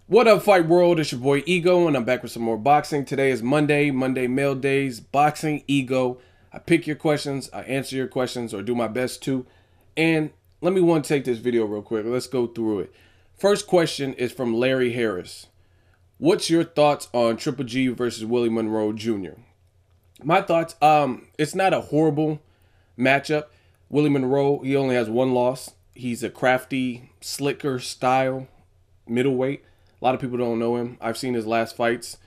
What up, Fight World? It's your boy Ego, and I'm back with some more boxing. Today is Monday Mail Days, Boxing Ego. I pick your questions, I answer your questions, or do my best to. And let me take this video real quick. Let's go through it. First question is from Larry Harris. What's your thoughts on Triple G versus Willie Monroe Jr.? My thoughts, it's not a horrible matchup. Willie Monroe, he only has one loss. He's a crafty, slicker style middleweight. A lot of people don't know him. I've seen his last fights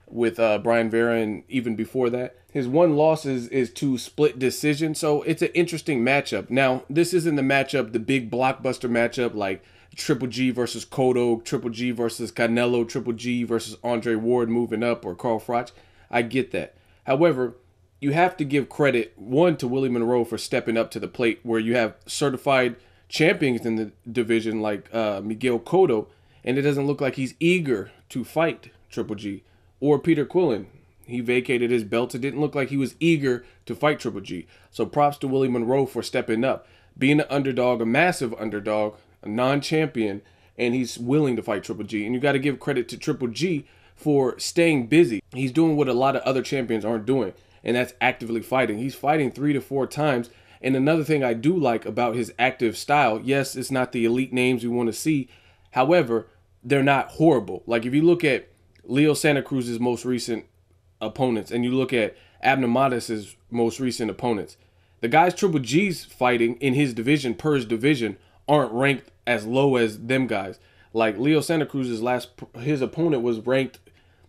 with Brian Vera and even before that. His one loss is to split decision, so it's an interesting matchup. Now, this isn't the matchup, the big blockbuster matchup like Triple G versus Cotto, Triple G versus Canelo, Triple G versus Andre Ward moving up, or Carl Froch. I get that. However, you have to give credit, one, to Willie Monroe for stepping up to the plate where you have certified champions in the division like Miguel Cotto, and it doesn't look like he's eager to fight Triple G. Or Peter Quillen. He vacated his belt. It didn't look like he was eager to fight Triple G. So props to Willie Monroe for stepping up. Being an underdog, a massive underdog, a non-champion, and he's willing to fight Triple G. And you got to give credit to Triple G for staying busy. He's doing what a lot of other champions aren't doing, and that's actively fighting. He's fighting 3 to 4 times. And another thing I do like about his active style, yes, it's not the elite names we want to see. However, they're not horrible. Like if you look at Leo Santa Cruz's most recent opponents and you look at Abner Matis's most recent opponents, the guys Triple G's fighting in his division, per his division, aren't ranked as low as them guys. Like Leo Santa Cruz's his opponent was ranked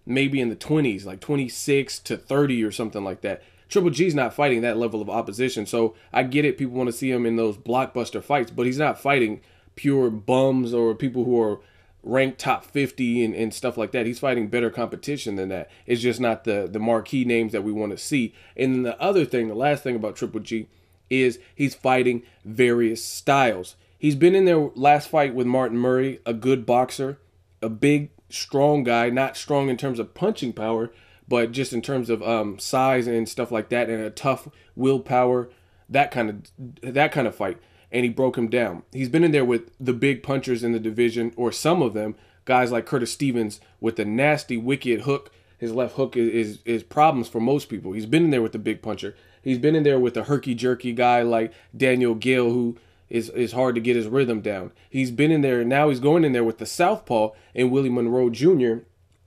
maybe in the 20s, like 26 to 30 or something like that. Triple G's not fighting that level of opposition. So I get it. People want to see him in those blockbuster fights, but he's not fighting pure bums or people who are ranked top 50 and stuff like that. He's fighting better competition than that. It's just not the marquee names that we want to see. And then the other thing, the last thing about Triple G is he's fighting various styles. He's been in their last fight with Martin Murray, a good boxer, a big, strong guy, not strong in terms of punching power, but just in terms of size and stuff like that, and a tough willpower, that kind of fight. And he broke him down. He's been in there with the big punchers in the division, or some of them, guys like Curtis Stevens with a nasty, wicked hook. His left hook is problems for most people. He's been in there with the big puncher. He's been in there with a herky-jerky guy like Daniel Gale, who is hard to get his rhythm down. He's been in there, and now he's going in there with the southpaw and Willie Monroe Jr.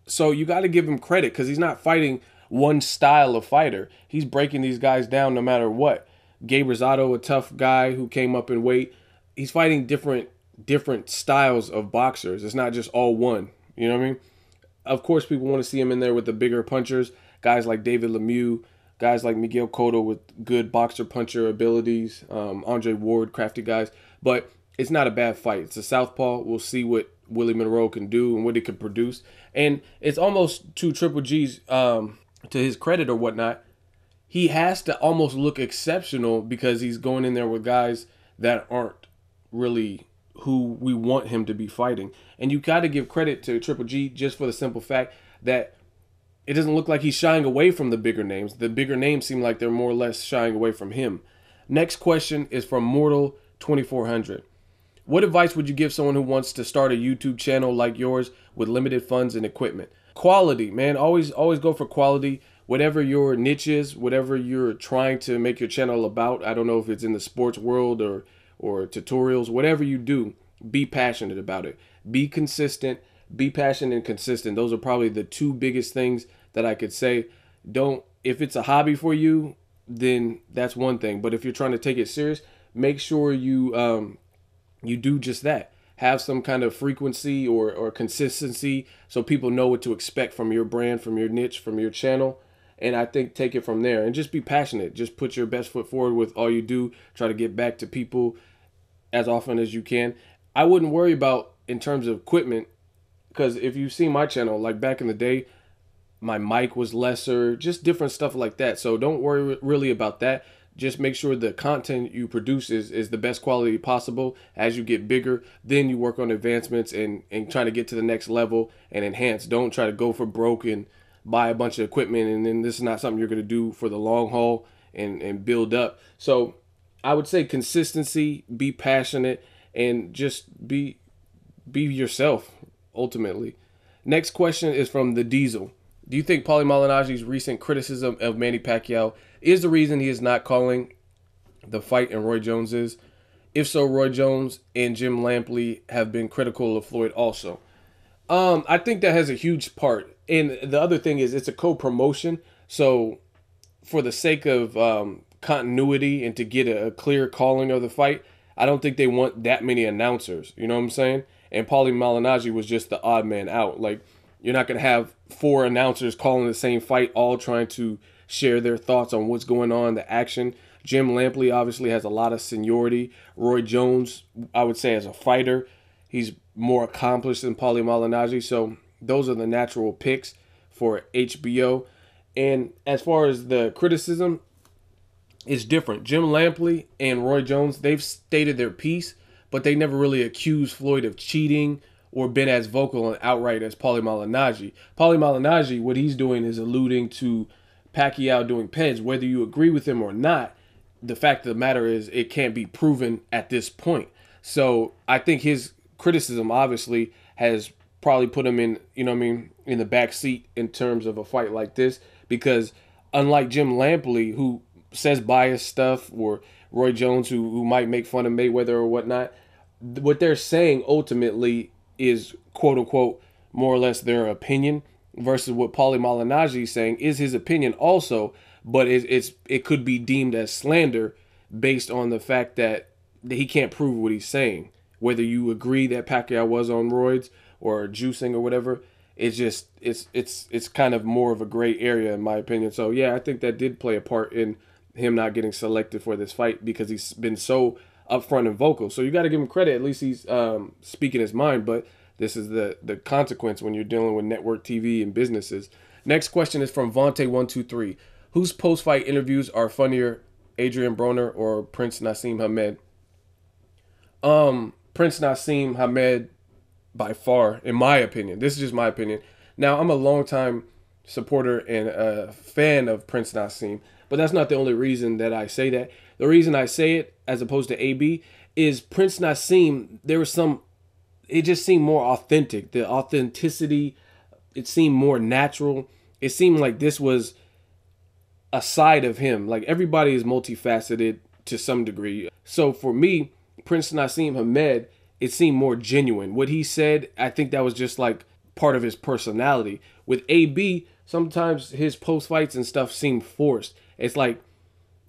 So you got to give him credit because he's not fighting one style of fighter. He's breaking these guys down no matter what. Gabe Rosado, a tough guy who came up in weight. He's fighting different styles of boxers. It's not just all one. You know what I mean? Of course, people want to see him in there with the bigger punchers. Guys like David Lemieux, guys like Miguel Cotto with good boxer-puncher abilities. Andre Ward, crafty guys. But it's not a bad fight. It's a southpaw. We'll see what Willie Monroe can do and what he can produce. And it's almost to Triple G's, to his credit or whatnot, he has to almost look exceptional because he's going in there with guys that aren't really who we want him to be fighting. And you got to give credit to Triple G just for the simple fact that it doesn't look like he's shying away from the bigger names. The bigger names seem like they're more or less shying away from him. Next question is from Mortal 2400. What advice would you give someone who wants to start a YouTube channel like yours with limited funds and equipment? Quality, man. Always go for quality. Whatever your niche is, whatever you're trying to make your channel about, I don't know if it's in the sports world or tutorials, whatever you do, be passionate about it. Be consistent, be passionate and consistent. Those are probably the two biggest things that I could say. If it's a hobby for you, then that's one thing. But if you're trying to take it serious, make sure you do just that. Have some kind of frequency or consistency so people know what to expect from your brand, from your niche, from your channel. And I think take it from there and just be passionate. Just put your best foot forward with all you do. Try to get back to people as often as you can. I wouldn't worry about in terms of equipment because if you see my channel, like back in the day, my mic was lesser, just different stuff like that. So don't worry really about that. Just make sure the content you produce is the best quality possible. As you get bigger, then you work on advancements and try to get to the next level and enhance. Don't try to go for broke and buy a bunch of equipment and then this is not something you're going to do for the long haul and build up. So I would say consistency, be passionate, and just be yourself ultimately. Next question is from the Diesel. Do you think Paulie Malignaggi's recent criticism of Manny Pacquiao is the reason he is not calling the fight and Roy Jones is? If so, Roy Jones and Jim Lampley have been critical of Floyd also. I think that has a huge part. And the other thing is it's a co-promotion. So for the sake of continuity and to get a clear calling of the fight, I don't think they want that many announcers. You know what I'm saying? And Paulie Malignaggi was just the odd man out. Like, you're not going to have 4 announcers calling the same fight, all trying to share their thoughts on what's going on, the action. Jim Lampley obviously has a lot of seniority. Roy Jones, I would say, as a fighter, he's more accomplished than Paulie Malignaggi. So those are the natural picks for HBO. And as far as the criticism, it's different. Jim Lampley and Roy Jones, they've stated their piece, but they never really accused Floyd of cheating or been as vocal and outright as Paulie Malignaggi. Paulie Malignaggi, what he's doing is alluding to Pacquiao doing peds. Whether you agree with him or not, the fact of the matter is it can't be proven at this point. So I think his criticism obviously has probably put him in, you know what I mean, in the back seat in terms of a fight like this, because unlike Jim Lampley, who says biased stuff, or Roy Jones, who might make fun of Mayweather or whatnot, what they're saying ultimately is, quote unquote, more or less their opinion, versus what Paulie Malignaggi is saying is his opinion also, but it could be deemed as slander based on the fact that he can't prove what he's saying. Whether you agree that Pacquiao was on roids or juicing or whatever, it's just it's kind of more of a gray area in my opinion. So yeah, I think that did play a part in him not getting selected for this fight, because he's been so upfront and vocal. So you got to give him credit. At least he's speaking his mind. But this is the consequence when you're dealing with network TV and businesses. Next question is from Vontae123. Whose post-fight interviews are funnier, Adrien Broner or Prince Nassim Hamed? Prince Nassim Hamed by far, in my opinion. This is just my opinion. Now, I'm a longtime supporter and a fan of Prince Nassim, but that's not the only reason that I say that. The reason I say it, as opposed to AB, is Prince Nassim, there was some, it just seemed more authentic. The authenticity, it seemed more natural. It seemed like this was a side of him. Like, everybody is multifaceted to some degree. So for me, Prince Nassim Hamed, it seemed more genuine. What he said, I think that was just like part of his personality. With AB, sometimes his post-fights and stuff seem forced. It's like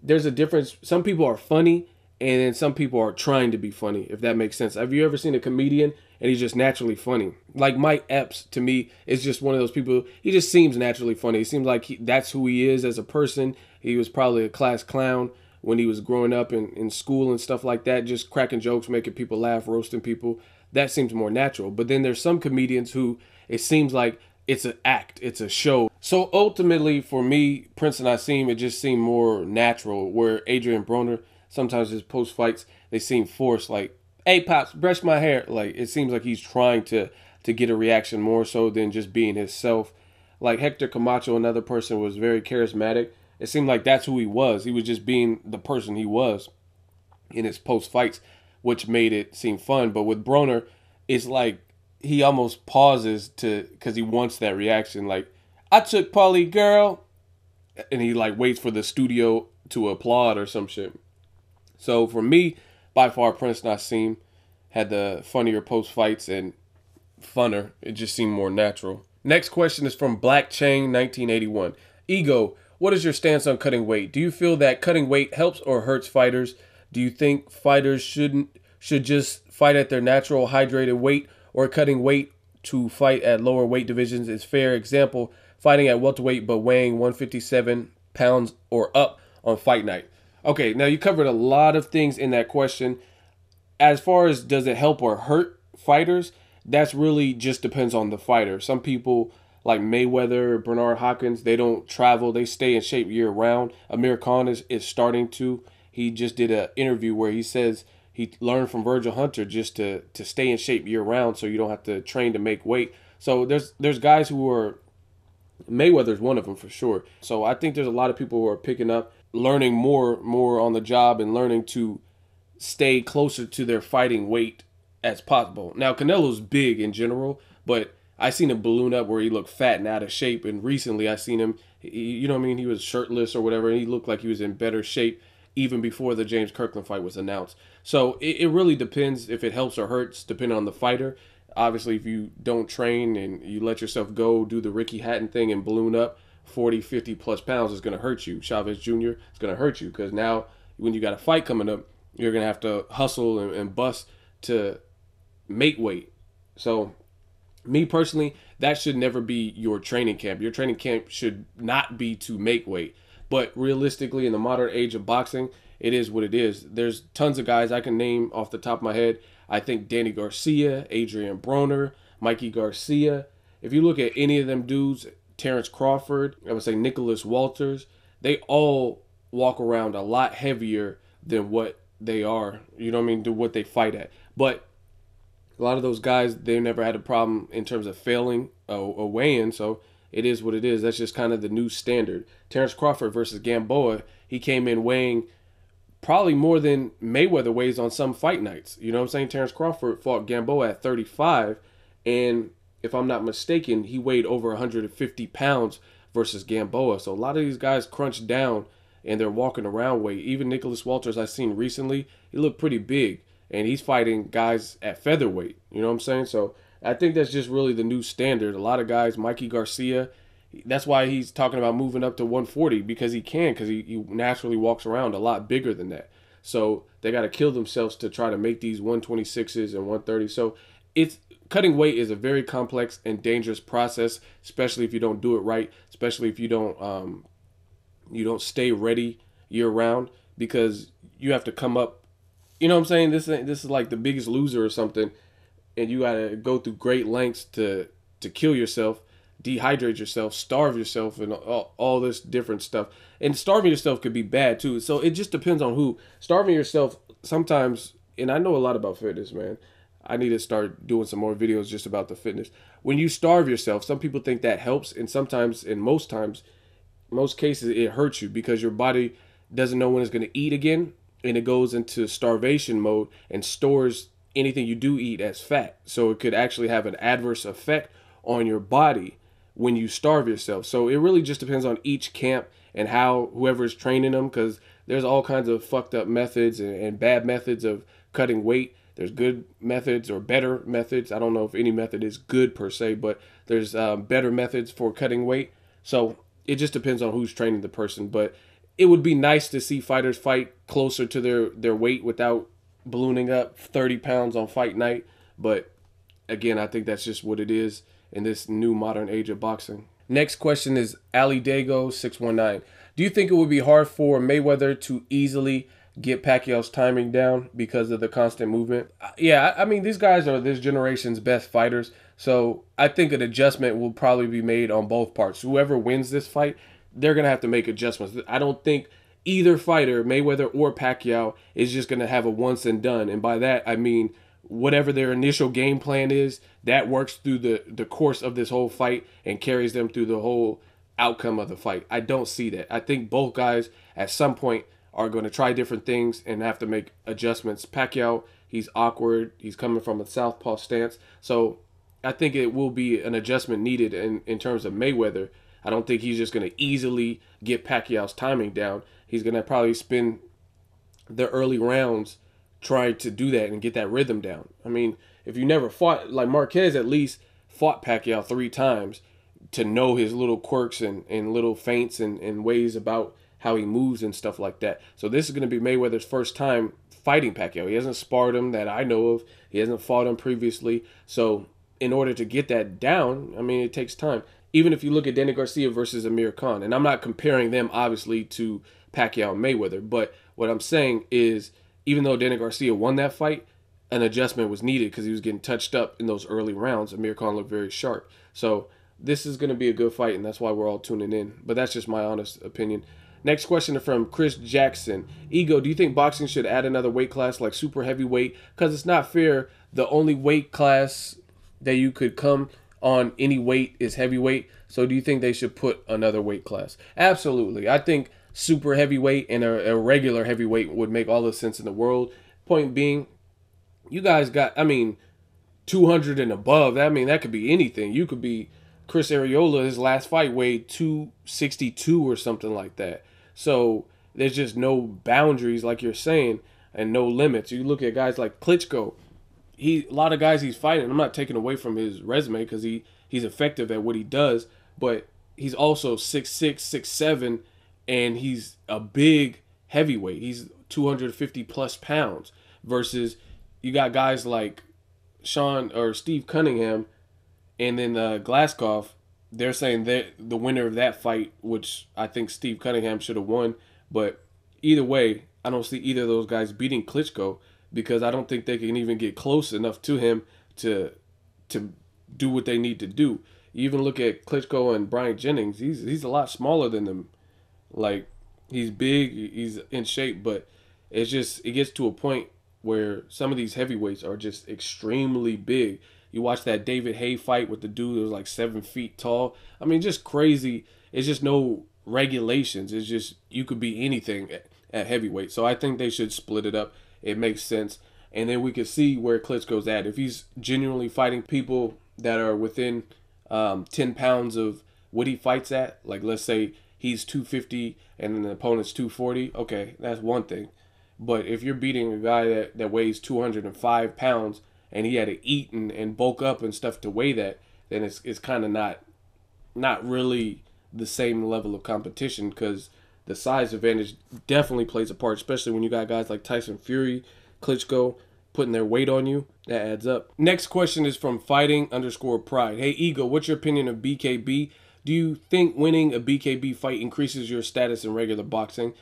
there's a difference. Some people are funny, and then some people are trying to be funny, if that makes sense. Have you ever seen a comedian and he's just naturally funny? Like Mike Epps, to me, is just one of those people. He just seems naturally funny. He seems like that's who he is as a person. He was probably a class clown when he was growing up in school and stuff like that, just cracking jokes, making people laugh, roasting people. That seems more natural. But then there's some comedians who it seems like it's an act, it's a show. So ultimately, for me, Prince Nassim, it just seemed more natural, where Adrien Broner, sometimes his post-fights, they seem forced, like, hey, Pops, brush my hair. Like, it seems like he's trying to get a reaction more so than just being himself. Like Hector Camacho, another person, was very charismatic. It seemed like that's who he was. He was just being the person he was in his post-fights, which made it seem fun. But with Broner, it's like he almost pauses because he wants that reaction. Like, I took Paulie, girl. And he like waits for the studio to applaud or some shit. So for me, by far, Prince Nassim had the funnier post-fights and funner. It just seemed more natural. Next question is from Black Chain 1981. Ego, what is your stance on cutting weight? Do you feel that cutting weight helps or hurts fighters? Do you think fighters should just fight at their natural hydrated weight, or cutting weight to fight at lower weight divisions is fair? Example, fighting at welterweight but weighing 157 pounds or up on fight night. Okay, now you covered a lot of things in that question. As far as does it help or hurt fighters, that's really just depends on the fighter. Some people like Mayweather, Bernard Hopkins, they don't travel. They stay in shape year round. Amir Khan is starting to. He just did an interview where he says he learned from Virgil Hunter just to stay in shape year round, so you don't have to train to make weight. So there's guys who are, Mayweather's one of them for sure. So I think there's a lot of people who are picking up, learning more on the job and learning to stay closer to their fighting weight as possible. Now, Canelo's big in general, but I seen him balloon up where he looked fat and out of shape. And recently I seen him, you know what I mean? He was shirtless or whatever, and he looked like he was in better shape even before the James Kirkland fight was announced. So it really depends if it helps or hurts, depending on the fighter. Obviously, if you don't train and you let yourself go do the Ricky Hatton thing and balloon up 40, 50 plus pounds, it's going to hurt you. Chavez Jr., it's going to hurt you because now when you got a fight coming up, you're going to have to hustle and bust to make weight. So me personally, that should never be your training camp. Your training camp should not be to make weight. But realistically, in the modern age of boxing, it is what it is. There's tons of guys I can name off the top of my head. I think Danny Garcia, Adrien Broner, Mikey Garcia. If you look at any of them dudes, Terrence Crawford, I would say Nicholas Walters, they all walk around a lot heavier than what they are, you know what I mean, to what they fight at. But a lot of those guys, they never had a problem in terms of failing a weigh-in, so it is what it is. That's just kind of the new standard. Terrence Crawford versus Gamboa, he came in weighing probably more than Mayweather weighs on some fight nights. You know what I'm saying? Terrence Crawford fought Gamboa at 35, and if I'm not mistaken, he weighed over 150 pounds versus Gamboa. So a lot of these guys crunched down, and they're walking around weight. Even Nicholas Walters I've seen recently, he looked pretty big, and he's fighting guys at featherweight. You know what I'm saying? So I think that's just really the new standard. A lot of guys, Mikey Garcia, that's why he's talking about moving up to 140, because he can, because he naturally walks around a lot bigger than that. So they got to kill themselves to try to make these 126s and 130. So it's cutting weight is a very complex and dangerous process, especially if you don't do it right, especially if you don't stay ready year round, because you have to come up. You know what I'm saying? This is like The Biggest Loser or something, and you got to go through great lengths to kill yourself, dehydrate yourself, starve yourself, and all this different stuff. And starving yourself could be bad too. So it just depends on who. Starving yourself sometimes, and I know a lot about fitness, man. I need to start doing some more videos just about the fitness. When you starve yourself, some people think that helps, and sometimes, and most times, most cases, it hurts you because your body doesn't know when it's going to eat again, and it goes into starvation mode and stores anything you do eat as fat. So it could actually have an adverse effect on your body when you starve yourself. So it really just depends on each camp and how whoever is training them, because there's all kinds of fucked up methods and bad methods of cutting weight. There's good methods or better methods. I don't know if any method is good per se, but there's better methods for cutting weight. So it just depends on who's training the person. But it would be nice to see fighters fight closer to their weight without ballooning up 30 pounds on fight night. But again, I think that's just what it is in this new modern age of boxing. Next question is Ali Dago 619. Do you think it would be hard for Mayweather to easily get Pacquiao's timing down because of the constant movement? Yeah, I mean, these guys are this generation's best fighters. So I think an adjustment will probably be made on both parts. Whoever wins this fight, they're going to have to make adjustments. I don't think either fighter, Mayweather or Pacquiao, is just going to have a once and done. And by that, I mean, whatever their initial game plan is, that works through the course of this whole fight and carries them through the whole outcome of the fight. I don't see that. I think both guys at some point are going to try different things and have to make adjustments. Pacquiao, he's awkward. He's coming from a southpaw stance. So I think it will be an adjustment needed in terms of Mayweather. I don't think he's just going to easily get Pacquiao's timing down. He's going to probably spend the early rounds trying to do that and get that rhythm down. I mean, if you never fought, like Marquez at least fought Pacquiao 3 times to know his little quirks and little feints and ways about how he moves and stuff like that. So this is going to be Mayweather's first time fighting Pacquiao. He hasn't sparred him that I know of. He hasn't fought him previously. So in order to get that down, I mean, it takes time. Even if you look at Danny Garcia versus Amir Khan, and I'm not comparing them obviously to Pacquiao and Mayweather, but what I'm saying is, even though Danny Garcia won that fight, an adjustment was needed because he was getting touched up in those early rounds. Amir Khan looked very sharp. So this is going to be a good fight, and that's why we're all tuning in. But that's just my honest opinion. Next question is from Chris Jackson. Ego, do you think boxing should add another weight class like super heavyweight? Because it's not fair. The only weight class that you could come on any weight is heavyweight. So do you think they should put another weight class? Absolutely. I think super heavyweight and a regular heavyweight would make all the sense in the world. Point being, you guys got, I mean, 200 and above. I mean, that could be anything. You could be Chris Arreola. His last fight weighed 262 or something like that. So there's just no boundaries, like you're saying, and no limits. You look at guys like Klitschko. A lot of guys he's fighting. I'm not taking away from his resume because he's effective at what he does, but he's also 6'6", 6'7", and he's a big heavyweight. He's 250 plus pounds versus you got guys like Sean or Steve Cunningham and then Glaskov. They're saying that the winner of that fight, which I think Steve Cunningham should have won, but either way, I don't see either of those guys beating Klitschko because I don't think they can even get close enough to him to do what they need to do. You even look at Klitschko and Brian Jennings. He's a lot smaller than them. Like, he's big, he's in shape, but it gets to a point where some of these heavyweights are just extremely big. You watch that David Haye fight with the dude that was like 7 feet tall. I mean, just crazy. It's just no regulations. It's just you could be anything at heavyweight. So I think they should split it up. It makes sense. And then we could see where Klitschko's at. If he's genuinely fighting people that are within 10 pounds of what he fights at, like let's say he's 250 and then the opponent's 240, okay, that's one thing. But if you're beating a guy that weighs 205 pounds and he had to eat and bulk up and stuff to weigh that, then it's kind of not really the same level of competition because the size advantage definitely plays a part, especially when you got guys like Tyson Fury, Klitschko putting their weight on you. That adds up. Next question is from fighting_pride. Hey, Ego, what's your opinion of BKB? Do you think winning a BKB fight increases your status in regular boxing?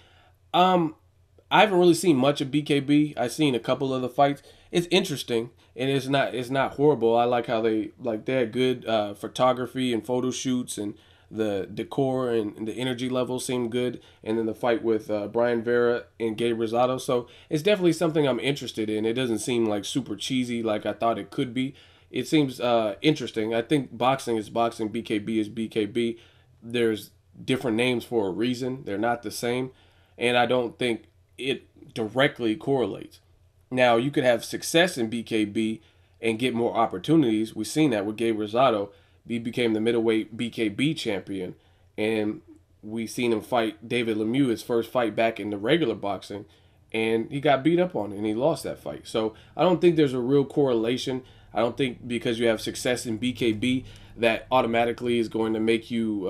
I haven't really seen much of BKB. I've seen a couple of the fights. It's interesting and it's not horrible. I like how they had good photography and photo shoots, and the decor and the energy level seemed good. And then the fight with Brian Vera and Gabe Rosado. So it's definitely something I'm interested in. It doesn't seem like super cheesy like I thought it could be. It seems interesting. I think boxing is boxing. BKB is BKB. There's different names for a reason. They're not the same. And I don't think it directly correlates. Now, you could have success in BKB and get more opportunities. We've seen that with Gabe Rosado. He became the middleweight BKB champion, and we've seen him fight David Lemieux, his first fight back in the regular boxing, and he got beat up on it, and he lost that fight. So I don't think there's a real correlation. I don't think because you have success in BKB that automatically is going to make you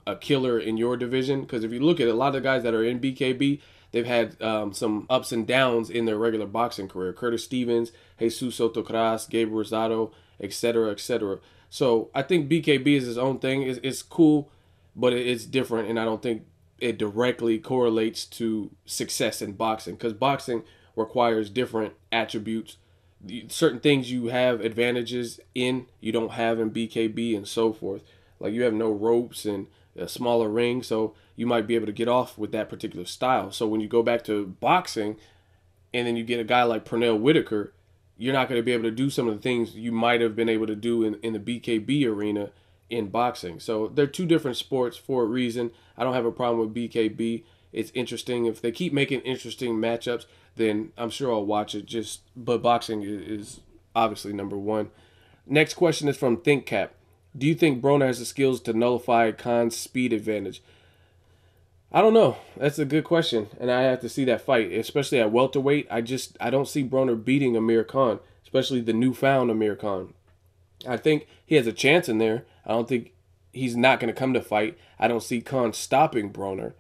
a killer in your division. Because if you look at a lot of the guys that are in BKB, they've had some ups and downs in their regular boxing career. Curtis Stevens, Jesus Sotocras, Gabe Rosado, etc., etc. So I think BKB is his own thing. It's cool, but it's different, and I don't think it directly correlates to success in boxing because boxing requires different attributes. Certain things you have advantages in, you don't have in BKB and so forth. Like you have no ropes and a smaller ring, so you might be able to get off with that particular style. So when you go back to boxing and then you get a guy like Pernell Whitaker, you're not going to be able to do some of the things you might have been able to do in the BKB arena in boxing. So they're two different sports for a reason. I don't have a problem with BKB. It's interesting. If they keep making interesting matchups, then I'm sure I'll watch it. But boxing is obviously number one. Next question is from ThinkCap. Do you think Broner has the skills to nullify Khan's speed advantage? I don't know. That's a good question, and I have to see that fight, especially at welterweight. I don't see Broner beating Amir Khan, especially the newfound Amir Khan. I think he has a chance in there. I don't think he's not going to come to fight. I don't see Khan stopping Broner,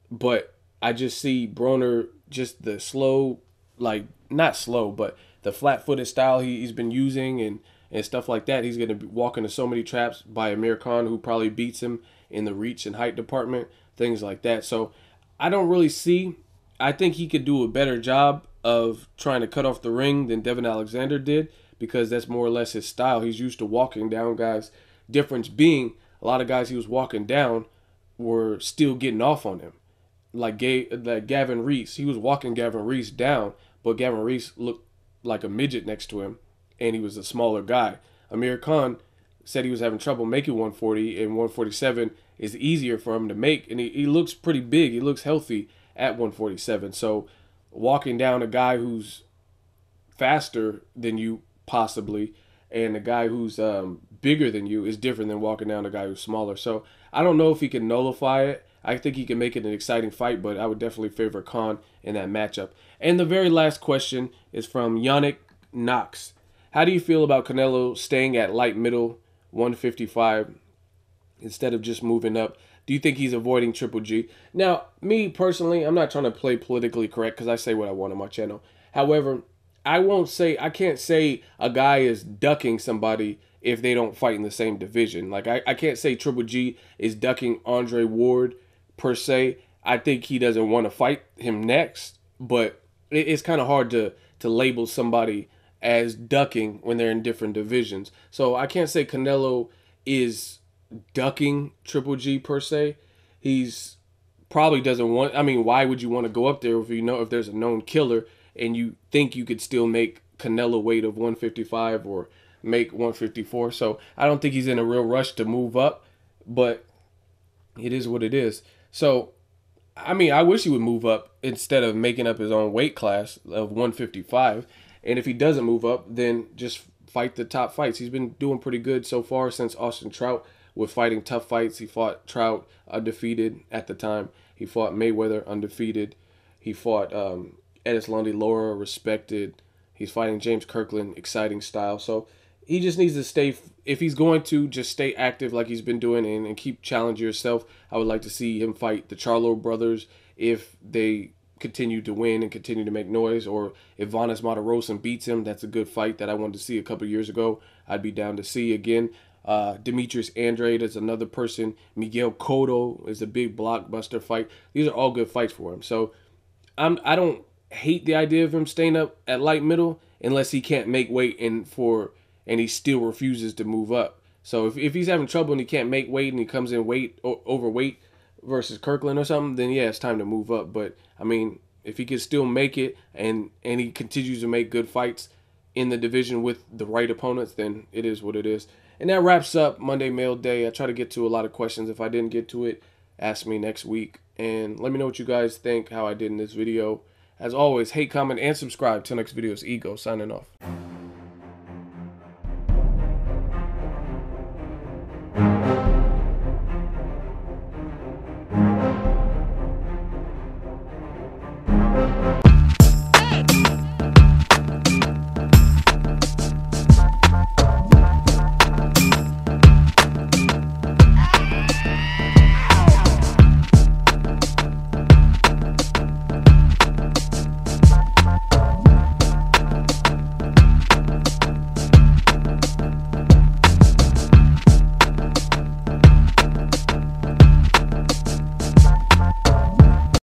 but I just see Broner just the slow, like not slow, but the flat-footed style he's been using and stuff like that. He's going to be walking into so many traps by Amir Khan, who probably beats him in the reach and height department, things like that. So I don't really see. I think he could do a better job of trying to cut off the ring than Devin Alexander did, because that's more or less his style. He's used to walking down guys. Difference being, a lot of guys he was walking down were still getting off on him. Like Gavin Reese. He was walking Gavin Reese down, but Gavin Reese looked like a midget next to him, and he was a smaller guy. Amir Khan said he was having trouble making 140, and 147 is easier for him to make, and he looks pretty big. He looks healthy at 147. So walking down a guy who's faster than you possibly and the guy who's bigger than you is different than walking down the guy who's smaller. So I don't know if he can nullify it. I think he can make it an exciting fight, but I would definitely favor Khan in that matchup. And the very last question is from Yannick Knox. How do you feel about Canelo staying at light middle 155 instead of just moving up? Do you think he's avoiding Triple G? Now, me personally, I'm not trying to play politically correct because I say what I want on my channel. However, I can't say a guy is ducking somebody if they don't fight in the same division. Like, I can't say Triple G is ducking Andre Ward per se. I think he doesn't want to fight him next, but it's kind of hard to label somebody as ducking when they're in different divisions. So I can't say Canelo is ducking Triple G per se. He's probably doesn't want, I mean, why would you want to go up there if you know if there's a known killer and you think you could still make Canelo weight of 155 or make 154? So I don't think he's in a real rush to move up, but it is what it is. So I mean, I wish he would move up instead of making up his own weight class of 155. And if he doesn't move up, then just fight the top fights. He's been doing pretty good so far since Austin Trout with fighting tough fights. He fought Trout undefeated at the time. He fought Mayweather undefeated. He fought Edis Lundy Laura, respected. He's fighting James Kirkland, exciting style. So he just needs to stay, if he's going to, just stay active like he's been doing and keep challenging yourself. I would like to see him fight the Charlo brothers if they continue to win and continue to make noise, or if Vanes Martirosyan beats him. That's a good fight that I wanted to see a couple years ago. I'd be down to see again. Demetrius Andrade is another person. Miguel Cotto is a big blockbuster fight. These are all good fights for him. So I don't hate the idea of him staying up at light middle unless he can't make weight and he still refuses to move up. So if he's having trouble and he can't make weight and he comes in overweight versus Kirkland or something, then yeah, it's time to move up. But I mean, if he can still make it and he continues to make good fights in the division with the right opponents, then it is what it is. And that wraps up Monday Mail Day. I try to get to a lot of questions. If I didn't get to it, ask me next week. And let me know what you guys think, how I did in this video. As always, hate, comment, and subscribe. Till next video, it's Ego signing off.